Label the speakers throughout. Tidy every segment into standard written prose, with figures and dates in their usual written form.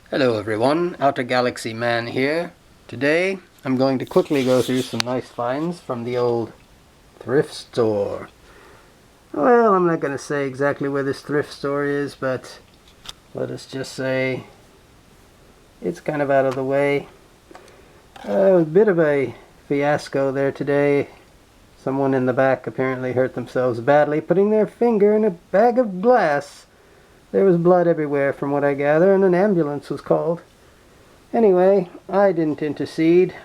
Speaker 1: Hello everyone, Outer Galaxy Man here. Today I'm going to quickly go through some nice finds from the old thrift store. Well, I'm not going to say exactly where this thrift store is, but let us just say it's kind of out of the way. A bit of a fiasco there today. Someone in the back apparently hurt themselves badly putting their finger in a bag of glass. There was blood everywhere from what I gather, and an ambulance was called. Anyway, I didn't intercede.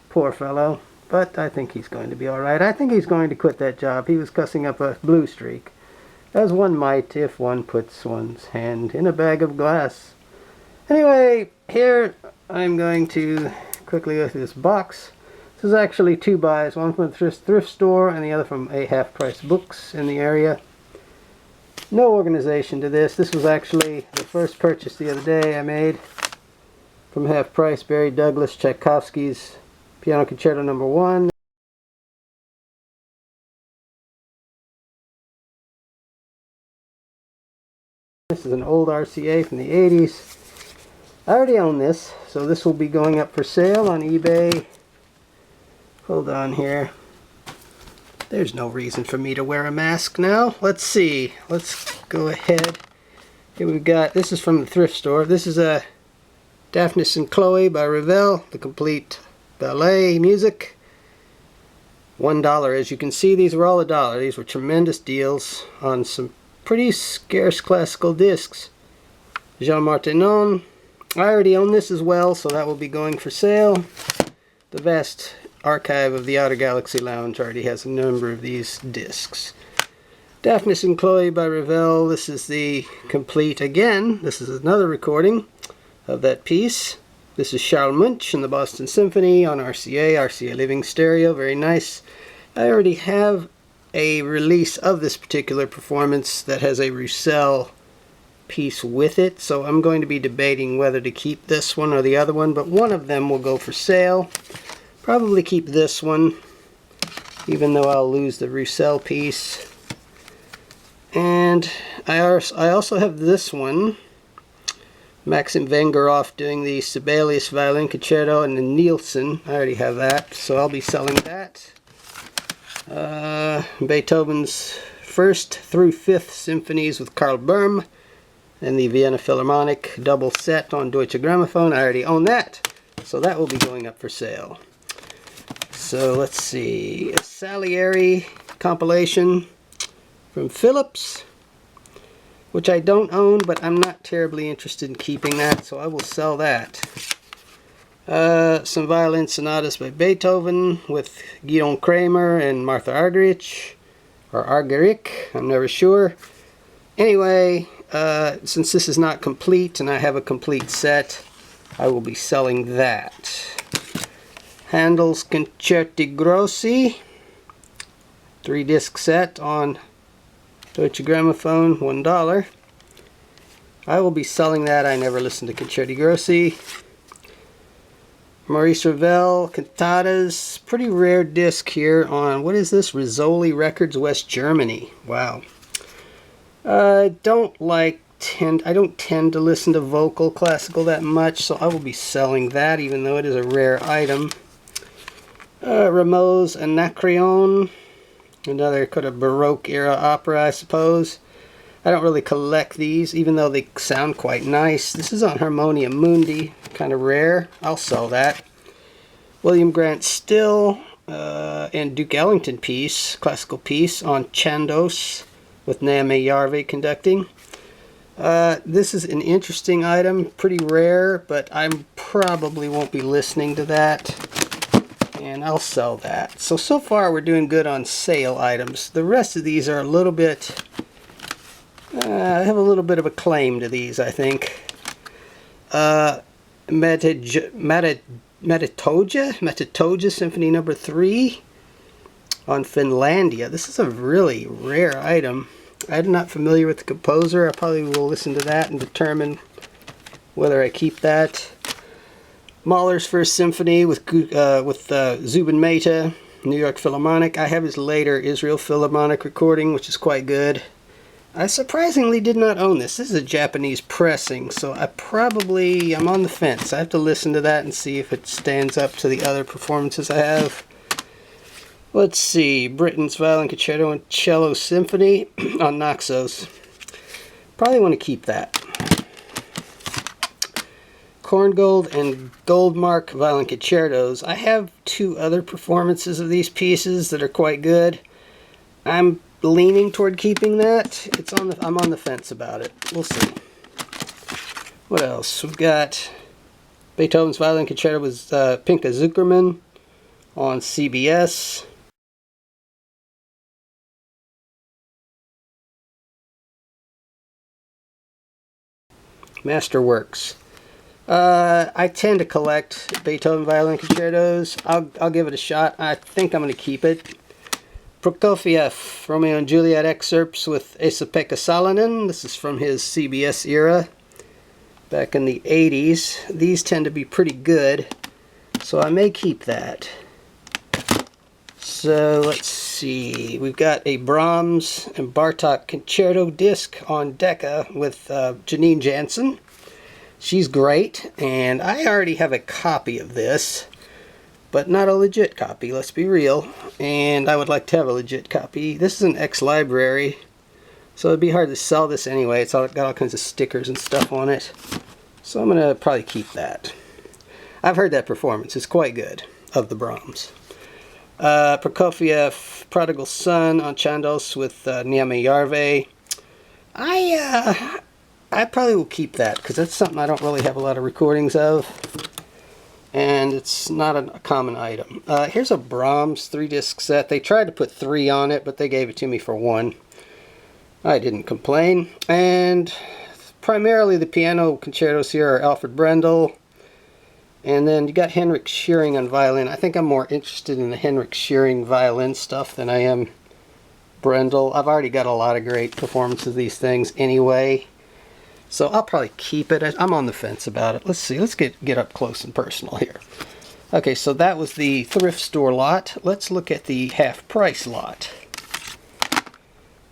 Speaker 1: Poor fellow. But I think he's going to be alright. I think he's going to quit that job. He was cussing up a blue streak, as one might if one puts one's hand in a bag of glass. Anyway, here I'm going to quickly go through this box. This is actually two buys, one from the thrift store and the other from a half-price books in the area. No organization to this. This was actually the first purchase the other day I made from Half Price. Barry Douglas Tchaikovsky's Piano Concerto No. 1. This is an old RCA from the 80s. I already own this, so this will be going up for sale on eBay. Hold on here. There's no reason for me to wear a mask now. Let's see. Let's go ahead. Here we've got, this is from the thrift store. This is a Daphnis and Chloe by Ravel, the complete ballet music. $1. As you can see, these were all $1. These were tremendous deals on some pretty scarce classical discs. Jean Martinon. I already own this as well, so that will be going for sale. The vast archive of the Outer Galaxy Lounge already has a number of these discs. Daphnis and Chloe by Ravel. This is the complete, again, this is another recording of that piece. This is Charles Munch and the Boston Symphony on RCA Living Stereo. Very nice. I already have a release of this particular performance that has a Roussel piece with it, so I'm going to be debating whether to keep this one or the other one, but one of them will go for sale. Probably keep this one, even though I'll lose the Roussel piece. And I also have this one, Maxim Vengerov doing the Sibelius Violin Concerto and the Nielsen. I already have that, so I'll be selling that. Beethoven's 1st through 5th Symphonies with Karl Böhm and the Vienna Philharmonic double set on Deutsche Grammophon. I already own that, so that will be going up for sale. So let's see, a Salieri compilation from Philips, which I don't own, but I'm not terribly interested in keeping that, so I will sell that. Some violin sonatas by Beethoven with Guidon Kramer and Martha Argerich, or Argerich, I'm never sure. Anyway, since this is not complete and I have a complete set, I will be selling that. Handel's Concerti Grossi, 3-disc set on Deutsche Grammophon, $1. I will be selling that. I never listened to Concerti Grossi. Maurice Ravel, Cantatas, pretty rare disc here on, what is this? Rizzoli Records, West Germany. Wow. I don't tend to listen to vocal classical that much, so I will be selling that, even though it is a rare item. Rameau's Anacreon, another kind of Baroque era opera, I suppose. I don't really collect these, even though they sound quite nice. This is on Harmonia Mundi, kind of rare. I'll sell that. William Grant Still and Duke Ellington piece, classical piece on Chandos with Naomi Yarve conducting. This is an interesting item, pretty rare, but I probably won't be listening to that. And I'll sell that. So far we're doing good on sale items. The rest of these are a little bit, I have a little bit of a claim to these, I think. Metatoja Symphony No. 3 on Finlandia. This is a really rare item. I'm not familiar with the composer. I probably will listen to that and determine whether I keep that. Mahler's First Symphony with Zubin Mehta, New York Philharmonic. I have his later Israel Philharmonic recording, which is quite good. I surprisingly did not own this. This is a Japanese pressing, so I'm on the fence. I have to listen to that and see if it stands up to the other performances I have. Let's see, Britain's Violin Concerto and Cello Symphony on Naxos. Probably want to keep that. Korngold and Goldmark Violin Concertos. I have 2 other performances of these pieces that are quite good. I'm leaning toward keeping that. I'm on the fence about it. We'll see. What else? We've got Beethoven's Violin Concerto with Pinka Zuckerman on CBS. Masterworks. I tend to collect Beethoven Violin Concertos. I'll give it a shot. I think I'm going to keep it. Prokofiev, Romeo and Juliet excerpts with Esa-Pekka Salonen. This is from his CBS era, back in the 80s. These tend to be pretty good, so I may keep that. So let's see. We've got a Brahms and Bartok concerto disc on Decca with Janine Jansen. She's great, and I already have a copy of this, but not a legit copy, let's be real. And I would like to have a legit copy. This is an ex-library, so it'd be hard to sell this anyway. It's got all kinds of stickers and stuff on it. So I'm going to probably keep that. I've heard that performance. It's quite good, of the Brahms. Prokofiev, Prodigal Son on Chandos with Niame Yarve. I probably will keep that, because that's something I don't really have a lot of recordings of. And it's not a common item. Here's a Brahms 3-disc set. They tried to put 3 on it, but they gave it to me for 1. I didn't complain. And primarily the piano concertos here are Alfred Brendel. And then you got Henrik Schering on violin. I think I'm more interested in the Henrik Schering violin stuff than I am Brendel. I've already got a lot of great performances of these things anyway. So I'll probably keep it. I'm on the fence about it. Let's see. Let's get up close and personal here. Okay, so that was the thrift store lot. Let's look at the half-price lot.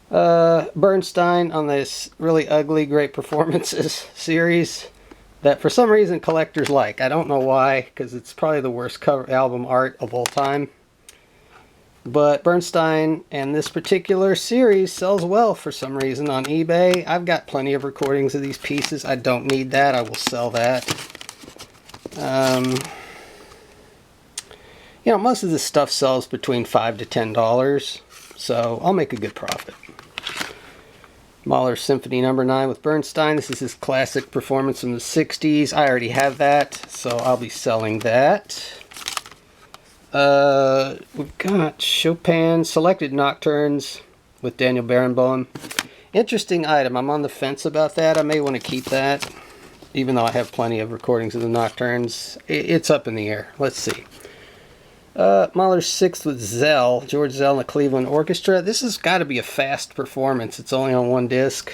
Speaker 1: Bernstein on this really ugly Great Performances series that for some reason collectors like. I don't know why, because it's probably the worst cover album art of all time. But Bernstein and this particular series sells well for some reason on eBay. I've got plenty of recordings of these pieces. I don't need that. I will sell that. You know, most of this stuff sells between $5 to $10, so I'll make a good profit. Mahler's Symphony No. 9 with Bernstein. This is his classic performance from the 60s. I already have that, so I'll be selling that. We've got Chopin Selected Nocturnes with Daniel Barenboim. Interesting item. I'm on the fence about that. I may want to keep that, even though I have plenty of recordings of the Nocturnes. It's up in the air. Let's see. Mahler's 6th with Zell, George Zell and the Cleveland Orchestra. This has got to be a fast performance. It's only on 1 disc,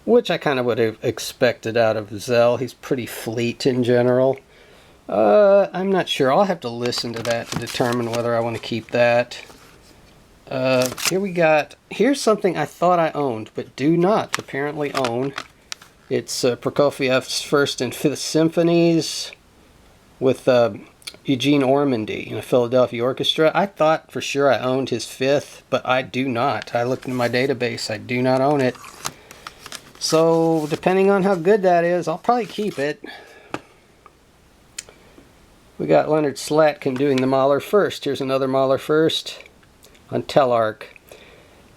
Speaker 1: which I kind of would have expected out of Zell. He's pretty fleet in general. I'm not sure. I'll have to listen to that to determine whether I want to keep that. Here's something I thought I owned, but do not apparently own. It's Prokofiev's 1st and 5th Symphonies with Eugene Ormandy in a Philadelphia orchestra. I thought for sure I owned his 5th, but I do not. I looked in my database. I do not own it. So, depending on how good that is, I'll probably keep it. We got Leonard Slatkin doing the Mahler 1st. Here's another Mahler 1st on Telarc.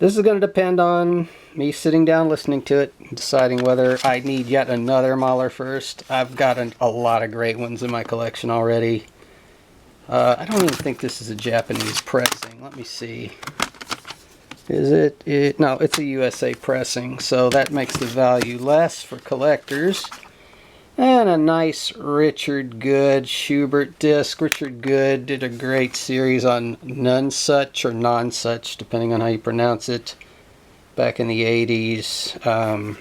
Speaker 1: This is going to depend on me sitting down, listening to it, and deciding whether I need yet another Mahler 1st. I've got a lot of great ones in my collection already. I don't even think this is a Japanese pressing. Let me see. Is it? No, it's a USA pressing, so that makes the value less for collectors. And a nice Richard Good Schubert disc. Richard Good did a great series on Nonsuch or Nonsuch, depending on how you pronounce it, back in the 80s.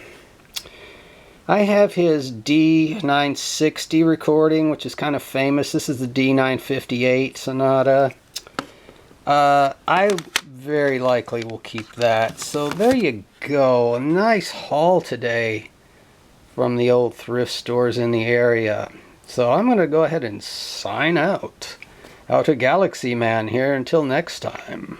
Speaker 1: I have his D960 recording, which is kind of famous. This is the D958 Sonata. I very likely we'll keep that. So there you go. A nice haul today from the old thrift stores in the area. So I'm going to go ahead and sign out. Out to Galaxy Man here until next time.